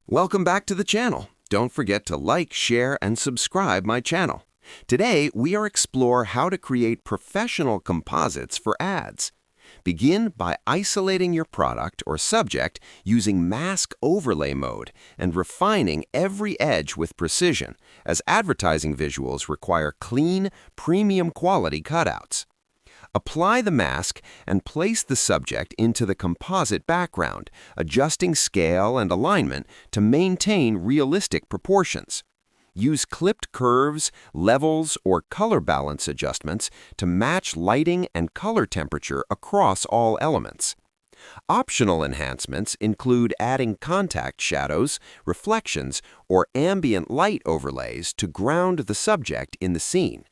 Welcome back to the channel. Don't forget to like, share, and subscribe my channel. Today, we are explore how to create professional composites for ads. Begin by isolating your product or subject using mask overlay mode and refining every edge with precision, as advertising visuals require clean, premium quality cutouts. Apply the mask and place the subject into the composite background, adjusting scale and alignment to maintain realistic proportions. Use clipped curves, levels, or color balance adjustments to match lighting and color temperature across all elements. Optional enhancements include adding contact shadows, reflections, or ambient light overlays to ground the subject in the scene.